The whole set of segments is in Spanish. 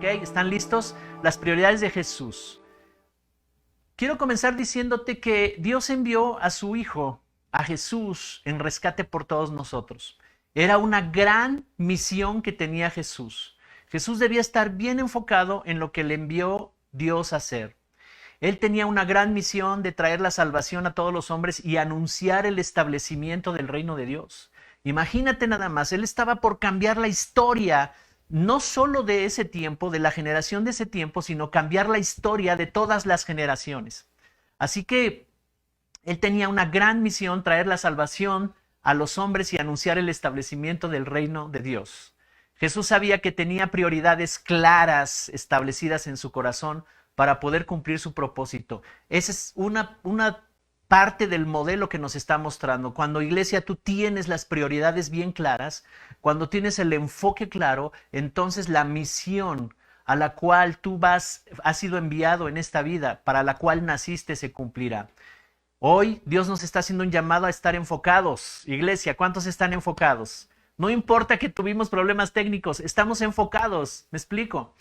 ¿Ok? ¿Están listos? Las prioridades de Jesús. Quiero comenzar diciéndote que Dios envió a su Hijo, a Jesús, en rescate por todos nosotros. Era una gran misión que tenía Jesús. Jesús debía estar bien enfocado en lo que le envió Dios a hacer. Él tenía una gran misión de traer la salvación a todos los hombres y anunciar el establecimiento del reino de Dios. Imagínate nada más, él estaba por cambiar la historia, no solo de ese tiempo, de la generación de ese tiempo, sino cambiar la historia de todas las generaciones. Así que él tenía una gran misión, traer la salvación a los hombres y anunciar el establecimiento del reino de Dios. Jesús sabía que tenía prioridades claras establecidas en su corazón para poder cumplir su propósito. Esa es una parte del modelo que nos está mostrando. Cuando, iglesia, tú tienes las prioridades bien claras, cuando tienes el enfoque claro, entonces la misión a la cual tú has sido enviado en esta vida, para la cual naciste, se cumplirá. Hoy Dios nos está haciendo un llamado a estar enfocados. Iglesia, ¿cuántos están enfocados? No importa que tuvimos problemas técnicos, estamos enfocados. ¿Me explico?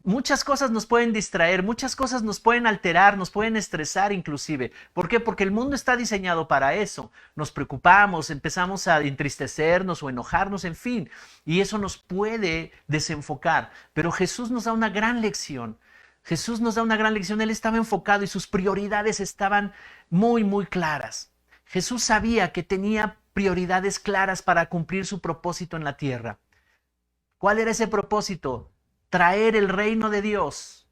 Muchas cosas nos pueden distraer, muchas cosas nos pueden alterar, nos pueden estresar inclusive. ¿Por qué? Porque el mundo está diseñado para eso. Nos preocupamos, empezamos a entristecernos o enojarnos, en fin, y eso nos puede desenfocar. Pero Jesús nos da una gran lección. Jesús nos da una gran lección. Él estaba enfocado y sus prioridades estaban muy, muy claras. Jesús sabía que tenía prioridades claras para cumplir su propósito en la tierra. ¿Cuál era ese propósito? Traer el reino de Dios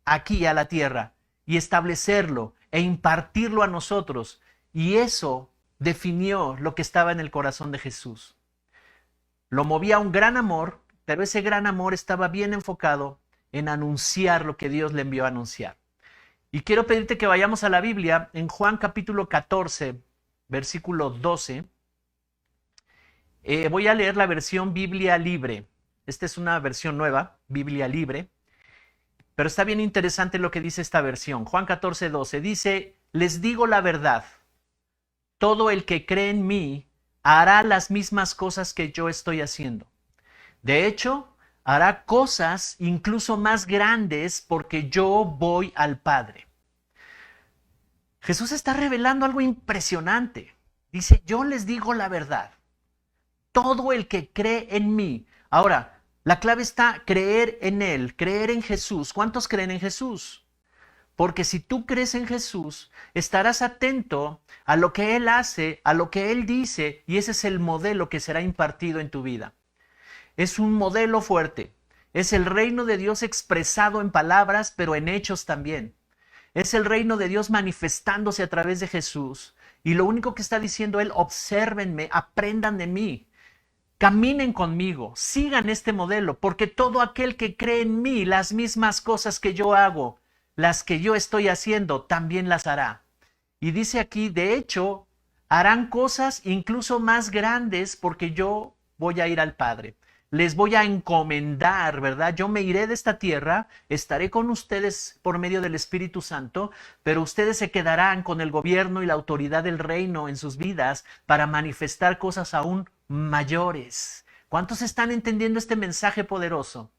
aquí a la tierra y establecerlo e impartirlo a nosotros. Y eso definió lo que estaba en el corazón de Jesús. Lo movía un gran amor, pero ese gran amor estaba bien enfocado en anunciar lo que Dios le envió a anunciar. Y quiero pedirte que vayamos a la Biblia en Juan capítulo 14, versículo 12. Voy a leer la versión Biblia Libre. Esta es una versión nueva, Biblia Libre, pero está bien interesante lo que dice esta versión. Juan 14, 12 dice: les digo la verdad, todo el que cree en mí hará las mismas cosas que yo estoy haciendo. De hecho, hará cosas incluso más grandes porque yo voy al Padre. Jesús está revelando algo impresionante. Dice: yo les digo la verdad, todo el que cree en mí. Ahora, la clave está creer en Él, creer en Jesús. ¿Cuántos creen en Jesús? Porque si tú crees en Jesús, estarás atento a lo que Él hace, a lo que Él dice, y ese es el modelo que será impartido en tu vida. Es un modelo fuerte. Es el reino de Dios expresado en palabras, pero en hechos también. Es el reino de Dios manifestándose a través de Jesús. Y lo único que está diciendo Él: obsérvenme, aprendan de mí. Caminen conmigo, sigan este modelo, porque todo aquel que cree en mí, las mismas cosas que yo hago, las que yo estoy haciendo, también las hará. Y dice aquí, de hecho, harán cosas incluso más grandes porque yo voy a ir al Padre. Les voy a encomendar, ¿verdad? Yo me iré de esta tierra, estaré con ustedes por medio del Espíritu Santo, pero ustedes se quedarán con el gobierno y la autoridad del reino en sus vidas para manifestar cosas aún mayores. ¿Cuántos están entendiendo este mensaje poderoso?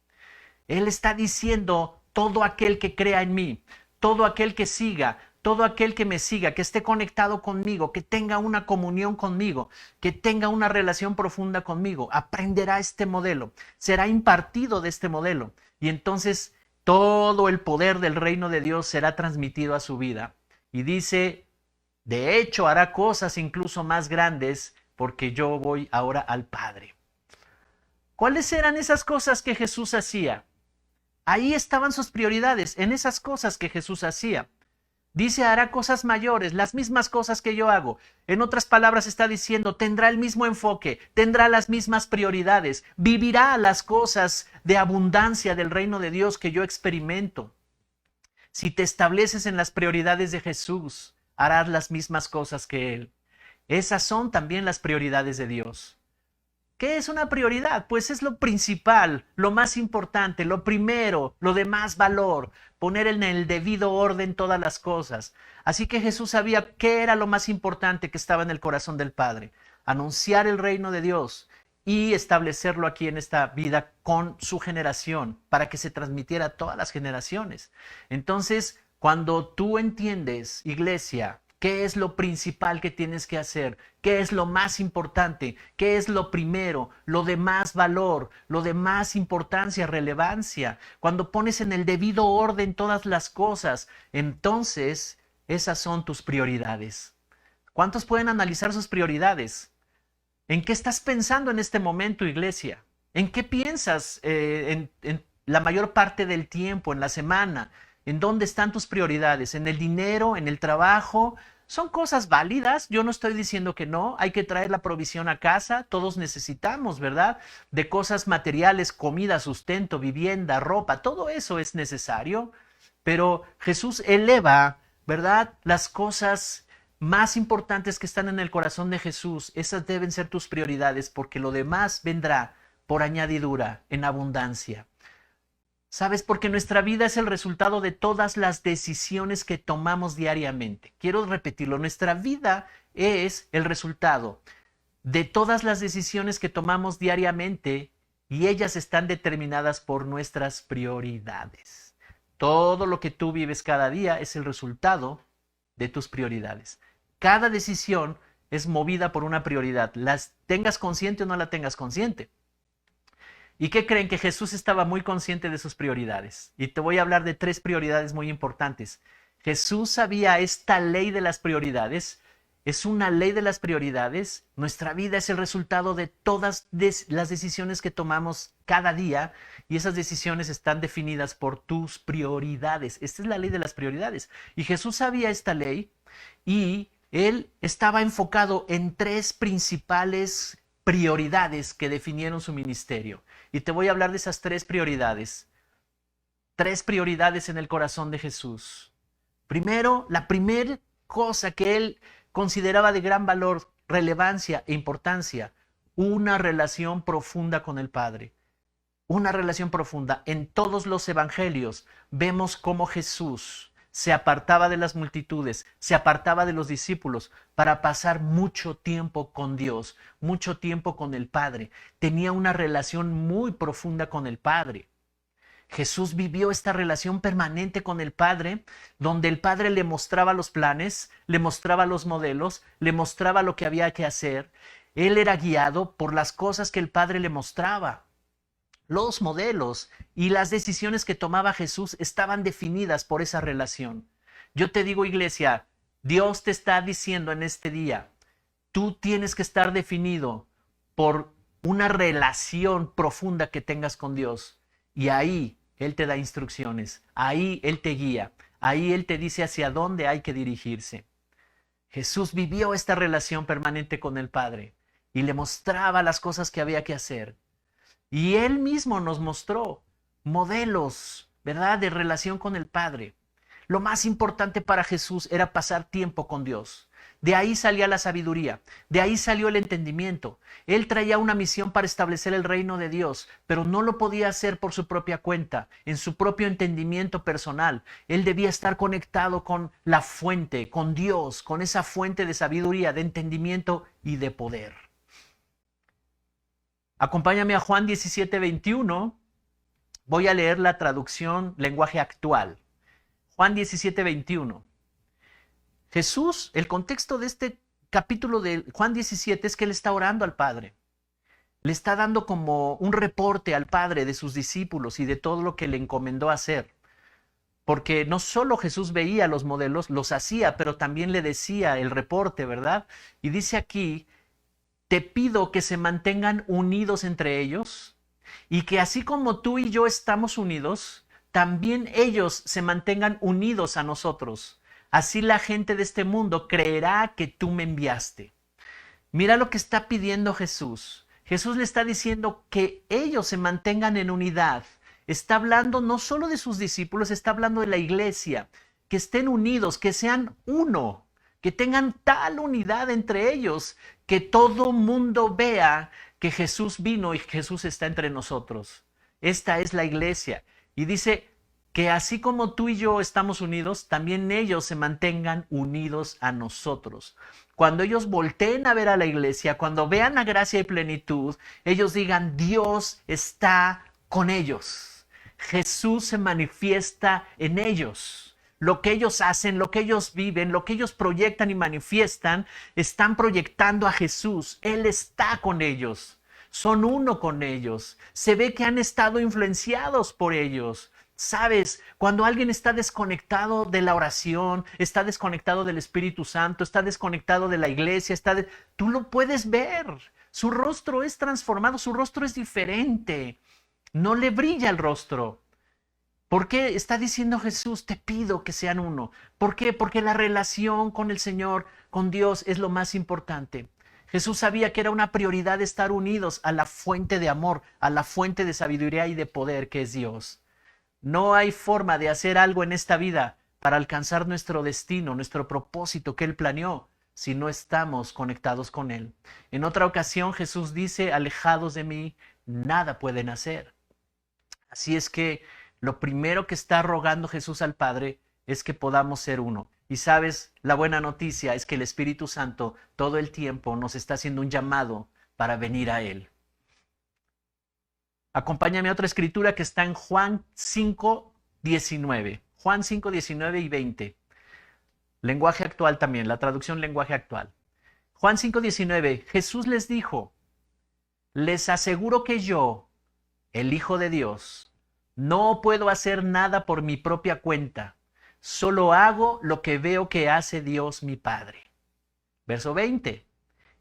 Él está diciendo: todo aquel que crea en mí, todo aquel que siga, todo aquel que me siga, que esté conectado conmigo, que tenga una comunión conmigo, que tenga una relación profunda conmigo, aprenderá este modelo, será impartido de este modelo, y entonces todo el poder del reino de Dios será transmitido a su vida. Y dice: de hecho, hará cosas incluso más grandes porque yo voy ahora al Padre. ¿Cuáles eran esas cosas que Jesús hacía? Ahí estaban sus prioridades, en esas cosas que Jesús hacía. Dice: hará cosas mayores, las mismas cosas que yo hago. En otras palabras está diciendo: tendrá el mismo enfoque, tendrá las mismas prioridades, vivirá las cosas de abundancia del reino de Dios que yo experimento. Si te estableces en las prioridades de Jesús, harás las mismas cosas que Él. Esas son también las prioridades de Dios. ¿Qué es una prioridad? Pues es lo principal, lo más importante, lo primero, lo de más valor, poner en el debido orden todas las cosas. Así que Jesús sabía qué era lo más importante que estaba en el corazón del Padre: anunciar el reino de Dios y establecerlo aquí en esta vida con su generación para que se transmitiera a todas las generaciones. Entonces, cuando tú entiendes, iglesia, qué es lo principal que tienes que hacer, qué es lo más importante, qué es lo primero, lo de más valor, lo de más importancia, relevancia, cuando pones en el debido orden todas las cosas, entonces esas son tus prioridades. ¿Cuántos pueden analizar sus prioridades? ¿En qué estás pensando en este momento, iglesia? ¿En qué piensas en la mayor parte del tiempo, en la semana? ¿En dónde están tus prioridades? ¿En el dinero? ¿En el trabajo? Son cosas válidas. Yo no estoy diciendo que no. Hay que traer la provisión a casa. Todos necesitamos, ¿verdad? De cosas materiales, comida, sustento, vivienda, ropa. Todo eso es necesario. Pero Jesús eleva, ¿verdad? Las cosas más importantes que están en el corazón de Jesús, esas deben ser tus prioridades, porque lo demás vendrá por añadidura, en abundancia. ¿Sabes? Porque nuestra vida es el resultado de todas las decisiones que tomamos diariamente. Quiero repetirlo, nuestra vida es el resultado de todas las decisiones que tomamos diariamente y ellas están determinadas por nuestras prioridades. Todo lo que tú vives cada día es el resultado de tus prioridades. Cada decisión es movida por una prioridad, las tengas consciente o no la tengas consciente. ¿Y qué creen? Que Jesús estaba muy consciente de sus prioridades. Y te voy a hablar de 3 prioridades muy importantes. Jesús sabía esta ley de las prioridades. Es una ley de las prioridades. Nuestra vida es el resultado de todas las decisiones que tomamos cada día y esas decisiones están definidas por tus prioridades. Esta es la ley de las prioridades. Y Jesús sabía esta ley y él estaba enfocado en 3 principales prioridades que definieron su ministerio. Y te voy a hablar de esas 3 prioridades. 3 prioridades en el corazón de Jesús. Primero, la primera cosa que él consideraba de gran valor, relevancia e importancia, una relación profunda con el Padre. Una relación profunda. En todos los evangelios vemos cómo Jesús se apartaba de las multitudes, se apartaba de los discípulos para pasar mucho tiempo con Dios, mucho tiempo con el Padre. Tenía una relación muy profunda con el Padre. Jesús vivió esta relación permanente con el Padre, donde el Padre le mostraba los planes, le mostraba los modelos, le mostraba lo que había que hacer. Él era guiado por las cosas que el Padre le mostraba. Los modelos y las decisiones que tomaba Jesús estaban definidas por esa relación. Yo te digo, iglesia, Dios te está diciendo en este día, tú tienes que estar definido por una relación profunda que tengas con Dios. Y ahí Él te da instrucciones, ahí Él te guía, ahí Él te dice hacia dónde hay que dirigirse. Jesús vivió esta relación permanente con el Padre y le mostraba las cosas que había que hacer. Y Él mismo nos mostró modelos, ¿verdad?, de relación con el Padre. Lo más importante para Jesús era pasar tiempo con Dios. De ahí salía la sabiduría, de ahí salió el entendimiento. Él traía una misión para establecer el reino de Dios, pero no lo podía hacer por su propia cuenta, en su propio entendimiento personal. Él debía estar conectado con la fuente, con Dios, con esa fuente de sabiduría, de entendimiento y de poder. Acompáñame a Juan 17:21. Voy a leer la traducción lenguaje actual. Juan 17:21. Jesús, el contexto de este capítulo de Juan 17 es que él está orando al Padre. Le está dando como un reporte al Padre de sus discípulos y de todo lo que le encomendó hacer. Porque no solo Jesús veía los modelos, los hacía, pero también le decía el reporte, ¿verdad? Y dice aquí, te pido que se mantengan unidos entre ellos y que así como tú y yo estamos unidos, también ellos se mantengan unidos a nosotros. Así la gente de este mundo creerá que tú me enviaste. Mira lo que está pidiendo Jesús. Jesús le está diciendo que ellos se mantengan en unidad. Está hablando no solo de sus discípulos, está hablando de la iglesia. Que estén unidos, que sean uno. Que tengan tal unidad entre ellos que todo mundo vea que Jesús vino y Jesús está entre nosotros. Esta es la iglesia. Y dice que así como tú y yo estamos unidos, también ellos se mantengan unidos a nosotros. Cuando ellos volteen a ver a la iglesia, cuando vean a Gracia y Plenitud, ellos digan, Dios está con ellos. Jesús se manifiesta en ellos. Lo que ellos hacen, lo que ellos viven, lo que ellos proyectan y manifiestan, están proyectando a Jesús. Él está con ellos. Son uno con ellos. Se ve que han estado influenciados por ellos. Sabes, cuando alguien está desconectado de la oración, está desconectado del Espíritu Santo, está desconectado de la iglesia, tú lo puedes ver. Su rostro es transformado, su rostro es diferente. No le brilla el rostro. ¿Por qué está diciendo Jesús, te pido que sean uno? ¿Por qué? Porque la relación con el Señor, con Dios, es lo más importante. Jesús sabía que era una prioridad estar unidos a la fuente de amor, a la fuente de sabiduría y de poder que es Dios. No hay forma de hacer algo en esta vida para alcanzar nuestro destino, nuestro propósito que Él planeó, si no estamos conectados con Él. En otra ocasión Jesús dice, alejados de mí, nada pueden hacer. Así es que lo primero que está rogando Jesús al Padre es que podamos ser uno. Y sabes, la buena noticia es que el Espíritu Santo todo el tiempo nos está haciendo un llamado para venir a Él. Acompáñame a otra escritura que está en Juan 5:19. Juan 5:19 y 20. Lenguaje actual también, la traducción lenguaje actual. Juan 5:19, Jesús les dijo, les aseguro que yo, el Hijo de Dios, no puedo hacer nada por mi propia cuenta, solo hago lo que veo que hace Dios mi Padre. Verso 20,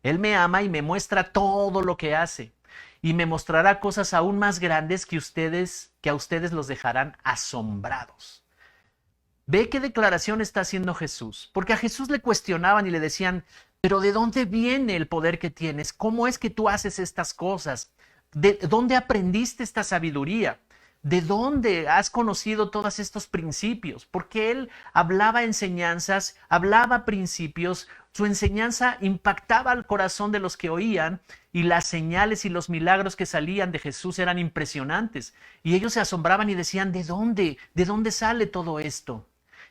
Él me ama y me muestra todo lo que hace, y me mostrará cosas aún más grandes que a ustedes los dejarán asombrados. Ve qué declaración está haciendo Jesús, porque a Jesús le cuestionaban y le decían, pero ¿de dónde viene el poder que tienes? ¿Cómo es que tú haces estas cosas? ¿De dónde aprendiste esta sabiduría? ¿De dónde has conocido todos estos principios? Porque él hablaba enseñanzas, hablaba principios, su enseñanza impactaba al corazón de los que oían y las señales y los milagros que salían de Jesús eran impresionantes. Y ellos se asombraban y decían, ¿de dónde? ¿De dónde sale todo esto?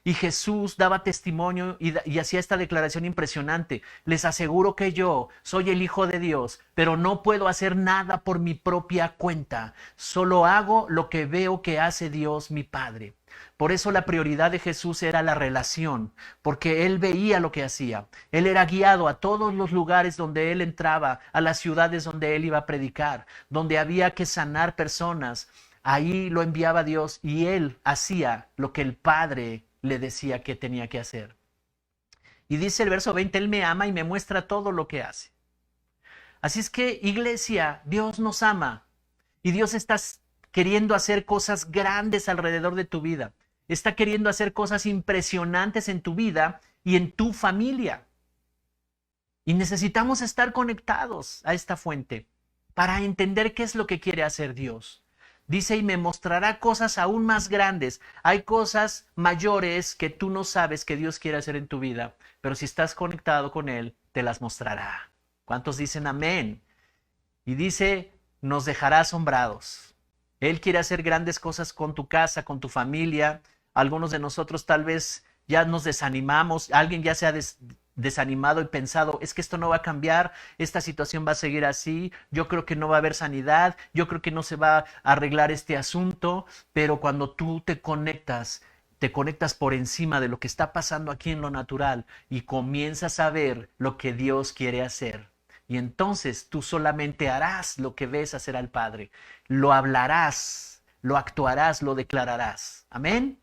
Y Jesús daba testimonio y hacía esta declaración impresionante. Les aseguro que yo soy el Hijo de Dios, pero no puedo hacer nada por mi propia cuenta. Solo hago lo que veo que hace Dios mi Padre. Por eso la prioridad de Jesús era la relación, porque Él veía lo que hacía. Él era guiado a todos los lugares donde Él entraba, a las ciudades donde Él iba a predicar, donde había que sanar personas. Ahí lo enviaba Dios y Él hacía lo que el Padre le decía que tenía que hacer. Y dice el verso 20, Él me ama y me muestra todo lo que hace. Así es que, iglesia, Dios nos ama y Dios está queriendo hacer cosas grandes alrededor de tu vida. Está queriendo hacer cosas impresionantes en tu vida y en tu familia. Y necesitamos estar conectados a esta fuente para entender qué es lo que quiere hacer Dios. Dice, y me mostrará cosas aún más grandes. Hay cosas mayores que tú no sabes que Dios quiere hacer en tu vida, pero si estás conectado con Él, te las mostrará. ¿Cuántos dicen amén? Y dice, nos dejará asombrados. Él quiere hacer grandes cosas con tu casa, con tu familia. Algunos de nosotros tal vez ya nos desanimamos. Alguien ya se ha desanimado y pensado, es que esto no va a cambiar, esta situación va a seguir así, yo creo que no va a haber sanidad, yo creo que no se va a arreglar este asunto, pero cuando tú te conectas por encima de lo que está pasando aquí en lo natural y comienzas a ver lo que Dios quiere hacer. Y entonces tú solamente harás lo que ves hacer al Padre, lo hablarás, lo actuarás, lo declararás. Amén.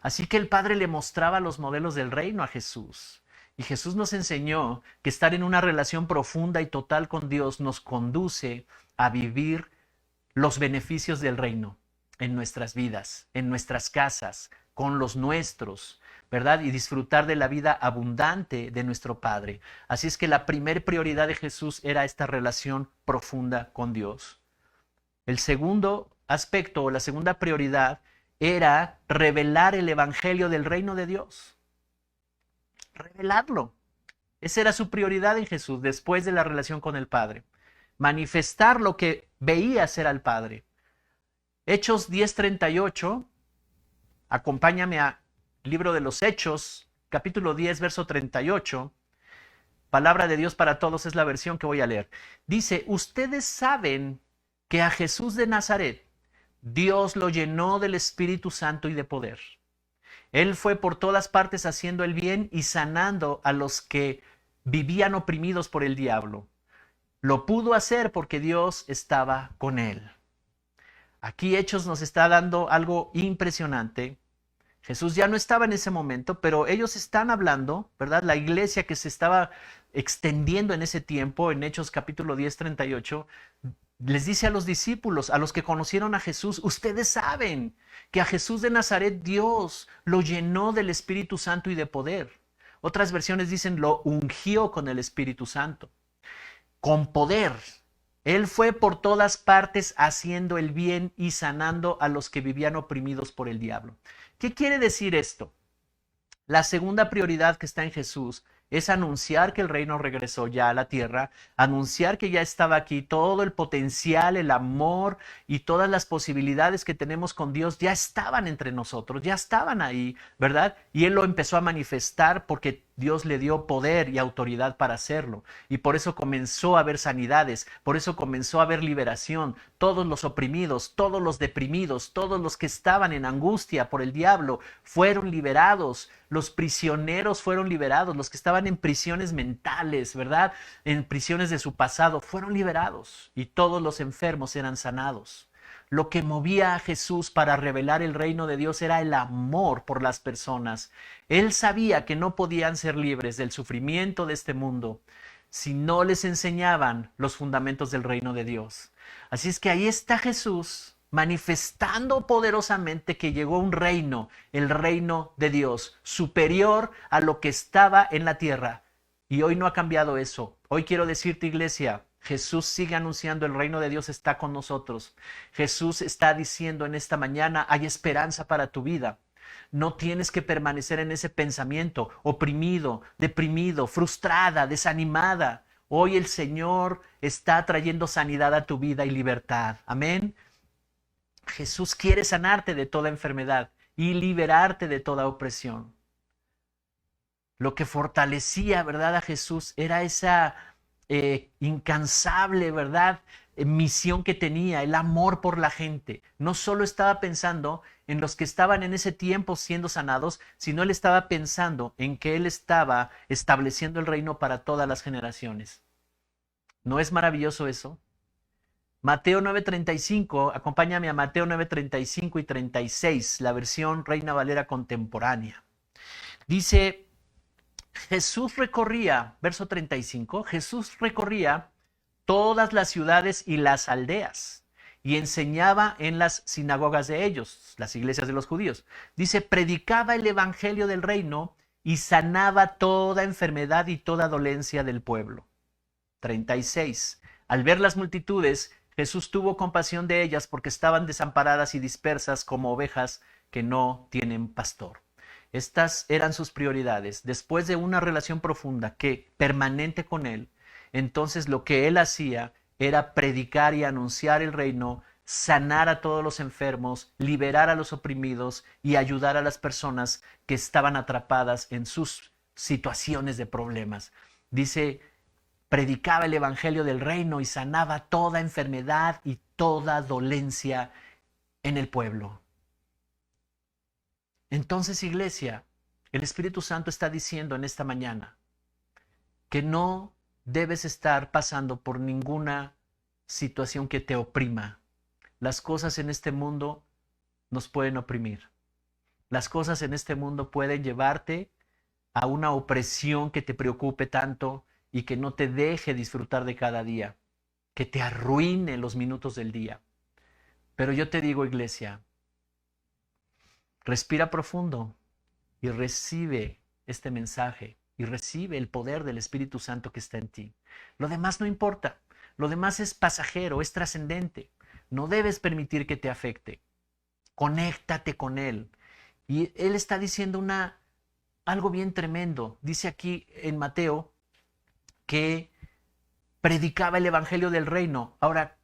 Así que el Padre le mostraba los modelos del reino a Jesús. Y Jesús nos enseñó que estar en una relación profunda y total con Dios nos conduce a vivir los beneficios del reino en nuestras vidas, en nuestras casas, con los nuestros, ¿verdad? Y disfrutar de la vida abundante de nuestro Padre. Así es que la primer prioridad de Jesús era esta relación profunda con Dios. El segundo aspecto o la segunda prioridad era revelar el evangelio del reino de Dios. Revelarlo. Esa era su prioridad en Jesús después de la relación con el Padre. Manifestar lo que veía hacer al Padre. Hechos 10:38 Acompáñame al libro de los Hechos, capítulo 10, verso 38. Palabra de Dios para todos es la versión que voy a leer. Dice, ustedes saben que a Jesús de Nazaret Dios lo llenó del Espíritu Santo y de poder. Él fue por todas partes haciendo el bien y sanando a los que vivían oprimidos por el diablo. Lo pudo hacer porque Dios estaba con él. Aquí Hechos nos está dando algo impresionante. Jesús ya no estaba en ese momento, pero ellos están hablando, ¿verdad? La iglesia que se estaba extendiendo en ese tiempo, en Hechos capítulo 10, 38, les dice a los discípulos, a los que conocieron a Jesús, ustedes saben que a Jesús de Nazaret Dios lo llenó del Espíritu Santo y de poder. Otras versiones dicen lo ungió con el Espíritu Santo, con poder. Él fue por todas partes haciendo el bien y sanando a los que vivían oprimidos por el diablo. ¿Qué quiere decir esto? La segunda prioridad que está en Jesús es anunciar que el reino regresó ya a la tierra, anunciar que ya estaba aquí, todo el potencial, el amor y todas las posibilidades que tenemos con Dios ya estaban entre nosotros, ya estaban ahí, ¿verdad? Y Él lo empezó a manifestar porque Dios le dio poder y autoridad para hacerlo. Y por eso comenzó a haber sanidades, por eso comenzó a haber liberación. Todos los oprimidos, todos los deprimidos, todos los que estaban en angustia por el diablo fueron liberados. Los prisioneros fueron liberados, los que estaban en prisiones mentales, ¿verdad? En prisiones de su pasado, fueron liberados. Y todos los enfermos eran sanados. Lo que movía a Jesús para revelar el reino de Dios era el amor por las personas. Él sabía que no podían ser libres del sufrimiento de este mundo si no les enseñaban los fundamentos del reino de Dios. Así es que ahí está Jesús manifestando poderosamente que llegó un reino, el reino de Dios, superior a lo que estaba en la tierra. Y hoy no ha cambiado eso. Hoy quiero decirte, iglesia, Jesús sigue anunciando el reino de Dios está con nosotros. Jesús está diciendo en esta mañana, hay esperanza para tu vida. No tienes que permanecer en ese pensamiento oprimido, deprimido, frustrada, desanimada. Hoy el Señor está trayendo sanidad a tu vida y libertad. Amén. Jesús quiere sanarte de toda enfermedad y liberarte de toda opresión. Lo que fortalecía, ¿verdad?, a Jesús era esa incansable, ¿verdad?, misión que tenía, el amor por la gente. No solo estaba pensando en los que estaban en ese tiempo siendo sanados, sino él estaba pensando en que él estaba estableciendo el reino para todas las generaciones. ¿No es maravilloso eso? Mateo 9:35, acompáñame a Mateo 9:35 y 36, la versión Reina Valera contemporánea. Dice, Jesús recorría, verso 35, Jesús recorría todas las ciudades y las aldeas y enseñaba en las sinagogas de ellos, las iglesias de los judíos. Dice, predicaba el evangelio del reino y sanaba toda enfermedad y toda dolencia del pueblo. 36. Al ver las multitudes, Jesús tuvo compasión de ellas porque estaban desamparadas y dispersas como ovejas que no tienen pastor. Estas eran sus prioridades. Después de una relación profunda permanente con Él, entonces lo que Él hacía era predicar y anunciar el reino, sanar a todos los enfermos, liberar a los oprimidos y ayudar a las personas que estaban atrapadas en sus situaciones de problemas. Dice, predicaba el evangelio del reino y sanaba toda enfermedad y toda dolencia en el pueblo. Entonces, iglesia, el Espíritu Santo está diciendo en esta mañana que no debes estar pasando por ninguna situación que te oprima. Las cosas en este mundo nos pueden oprimir. Las cosas en este mundo pueden llevarte a una opresión que te preocupe tanto y que no te deje disfrutar de cada día, que te arruine los minutos del día. Pero yo te digo, iglesia, respira profundo y recibe este mensaje y recibe el poder del Espíritu Santo que está en ti. Lo demás no importa, lo demás es pasajero, es trascendente. No debes permitir que te afecte. Conéctate con Él. Y Él está diciendo algo bien tremendo. Dice aquí en Mateo que predicaba el evangelio del reino. Ahora,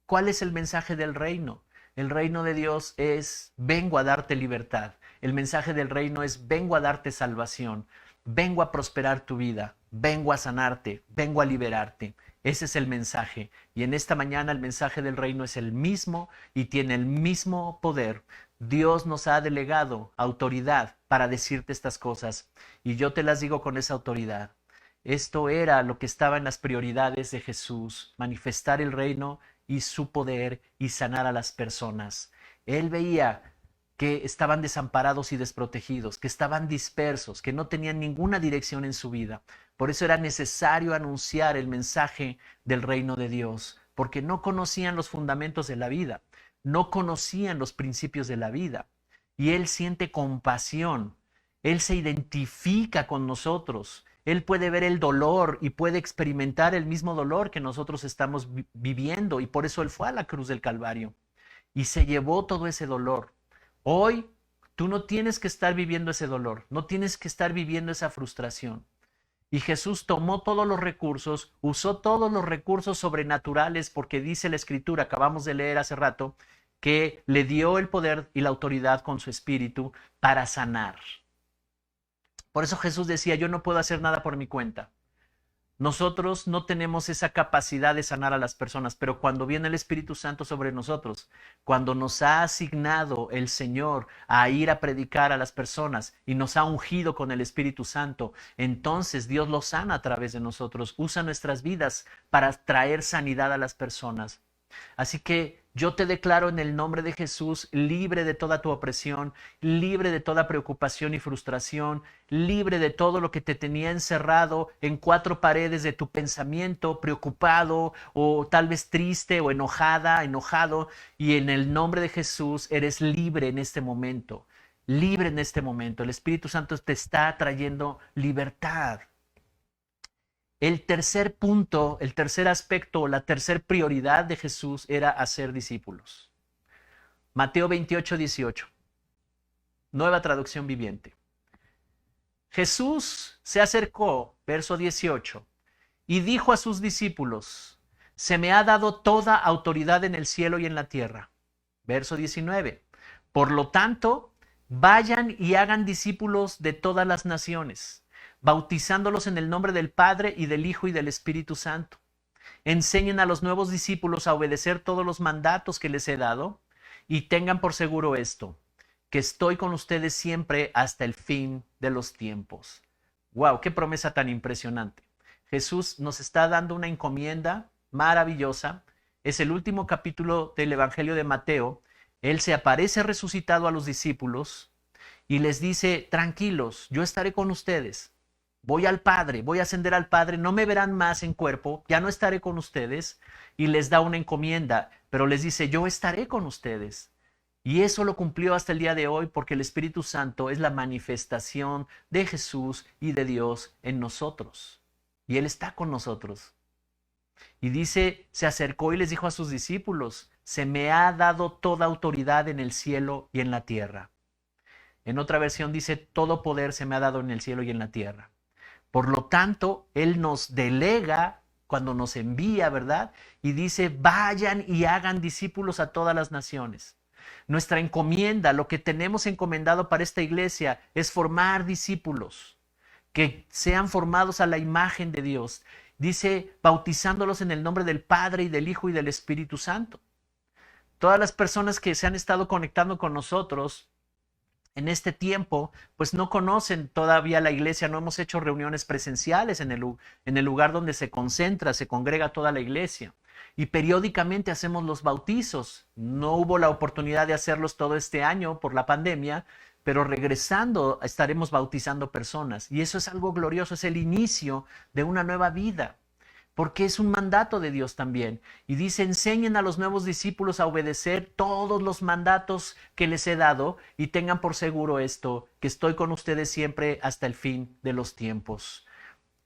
¿cuál es el mensaje del reino? El reino de Dios es, vengo a darte libertad. El mensaje del reino es: vengo a darte salvación, vengo a prosperar tu vida, vengo a sanarte, vengo a liberarte. Ese es el mensaje. Y en esta mañana el mensaje del reino es el mismo y tiene el mismo poder. Dios nos ha delegado autoridad para decirte estas cosas y yo te las digo con esa autoridad. Esto era lo que estaba en las prioridades de Jesús: manifestar el reino y su poder y sanar a las personas. Él veía que estaban desamparados y desprotegidos, que estaban dispersos, que no tenían ninguna dirección en su vida. Por eso era necesario anunciar el mensaje del reino de Dios, porque no conocían los fundamentos de la vida, no conocían los principios de la vida. Y Él siente compasión, Él se identifica con nosotros, Él puede ver el dolor y puede experimentar el mismo dolor que nosotros estamos viviendo, y por eso Él fue a la cruz del Calvario y se llevó todo ese dolor. Hoy tú no tienes que estar viviendo ese dolor, no tienes que estar viviendo esa frustración. Y Jesús tomó todos los recursos, usó todos los recursos sobrenaturales, porque dice la Escritura, acabamos de leer hace rato, que le dio el poder y la autoridad con su espíritu para sanar. Por eso Jesús decía: yo no puedo hacer nada por mi cuenta. Nosotros no tenemos esa capacidad de sanar a las personas, pero cuando viene el Espíritu Santo sobre nosotros, cuando nos ha asignado el Señor a ir a predicar a las personas y nos ha ungido con el Espíritu Santo, entonces Dios lo sana a través de nosotros, usa nuestras vidas para traer sanidad a las personas. Así que yo te declaro en el nombre de Jesús libre de toda tu opresión, libre de toda preocupación y frustración, libre de todo lo que te tenía encerrado en cuatro paredes de tu pensamiento, preocupado o tal vez triste o enojada, enojado. Y en el nombre de Jesús eres libre en este momento, libre en este momento. El Espíritu Santo te está trayendo libertad. El tercer punto, el tercer aspecto, la tercer prioridad de Jesús era hacer discípulos. Mateo 28:18, Nueva Traducción Viviente. Jesús se acercó, verso 18, y dijo a sus discípulos: se me ha dado toda autoridad en el cielo y en la tierra. Verso 19, por lo tanto, vayan y hagan discípulos de todas las naciones, bautizándolos en el nombre del Padre y del Hijo y del Espíritu Santo. Enseñen a los nuevos discípulos a obedecer todos los mandatos que les he dado y tengan por seguro esto, que estoy con ustedes siempre hasta el fin de los tiempos. ¡Wow! ¡Qué promesa tan impresionante! Jesús nos está dando una encomienda maravillosa. Es el último capítulo del Evangelio de Mateo. Él se aparece resucitado a los discípulos y les dice: tranquilos, yo estaré con ustedes. Voy al Padre, voy a ascender al Padre, no me verán más en cuerpo, ya no estaré con ustedes. Y les da una encomienda, pero les dice: yo estaré con ustedes. Y eso lo cumplió hasta el día de hoy, porque el Espíritu Santo es la manifestación de Jesús y de Dios en nosotros. Y Él está con nosotros. Y dice, se acercó y les dijo a sus discípulos: se me ha dado toda autoridad en el cielo y en la tierra. En otra versión dice: todo poder se me ha dado en el cielo y en la tierra. Por lo tanto, Él nos delega cuando nos envía, ¿verdad? Y dice: vayan y hagan discípulos a todas las naciones. Nuestra encomienda, lo que tenemos encomendado para esta iglesia, es formar discípulos que sean formados a la imagen de Dios. Dice: bautizándolos en el nombre del Padre y del Hijo y del Espíritu Santo. Todas las personas que se han estado conectando con nosotros en este tiempo, pues no conocen todavía la iglesia, no hemos hecho reuniones presenciales en el lugar donde se concentra, se congrega toda la iglesia. Y periódicamente hacemos los bautizos. No hubo la oportunidad de hacerlos todo este año por la pandemia, pero regresando estaremos bautizando personas. Y eso es algo glorioso, es el inicio de una nueva vida, porque es un mandato de Dios también. Y dice: enseñen a los nuevos discípulos a obedecer todos los mandatos que les he dado y tengan por seguro esto, que estoy con ustedes siempre hasta el fin de los tiempos.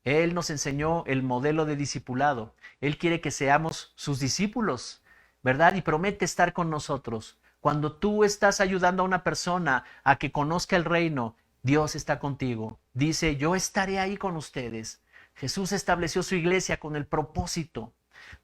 Él nos enseñó el modelo de discipulado. Él quiere que seamos sus discípulos, ¿verdad? Y promete estar con nosotros. Cuando tú estás ayudando a una persona a que conozca el reino, Dios está contigo. Dice: yo estaré ahí con ustedes. Jesús estableció su iglesia con el propósito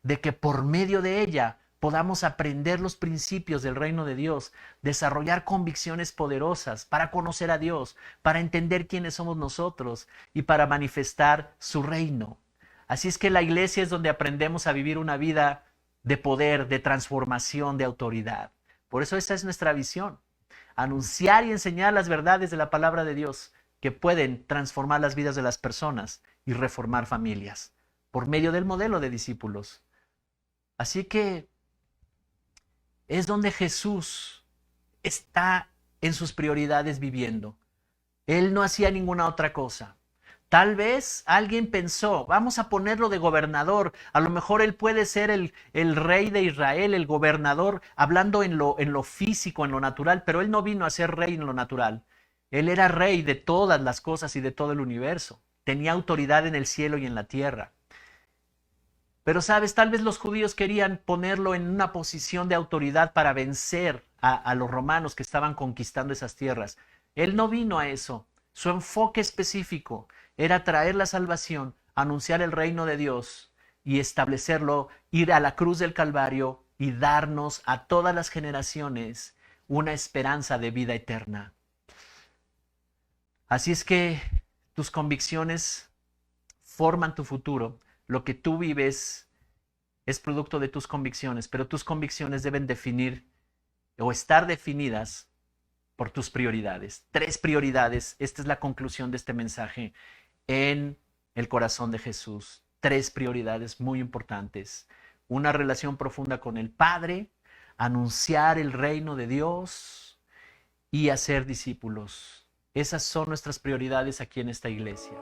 de que por medio de ella podamos aprender los principios del reino de Dios, desarrollar convicciones poderosas para conocer a Dios, para entender quiénes somos nosotros y para manifestar su reino. Así es que la iglesia es donde aprendemos a vivir una vida de poder, de transformación, de autoridad. Por eso esa es nuestra visión, anunciar y enseñar las verdades de la palabra de Dios que pueden transformar las vidas de las personas y reformar familias por medio del modelo de discípulos. Así que es donde Jesús está en sus prioridades viviendo. Él no hacía ninguna otra cosa. Tal vez alguien pensó, vamos a ponerlo de gobernador, a lo mejor él puede ser el rey de Israel, el gobernador, hablando en lo físico, en lo natural, pero él no vino a ser rey en lo natural. Él era rey de todas las cosas y de todo el universo. Tenía autoridad en el cielo y en la tierra. Pero sabes, tal vez los judíos querían ponerlo en una posición de autoridad para vencer a los romanos que estaban conquistando esas tierras. Él no vino a eso. Su enfoque específico era traer la salvación, anunciar el reino de Dios y establecerlo, ir a la cruz del Calvario y darnos a todas las generaciones una esperanza de vida eterna. Así es que tus convicciones forman tu futuro. Lo que tú vives es producto de tus convicciones, pero tus convicciones deben definir o estar definidas por tus prioridades. 3 prioridades. Esta es la conclusión de este mensaje en el corazón de Jesús. 3 prioridades muy importantes. Una relación profunda con el Padre, anunciar el reino de Dios y hacer discípulos. Esas son nuestras prioridades aquí en esta iglesia.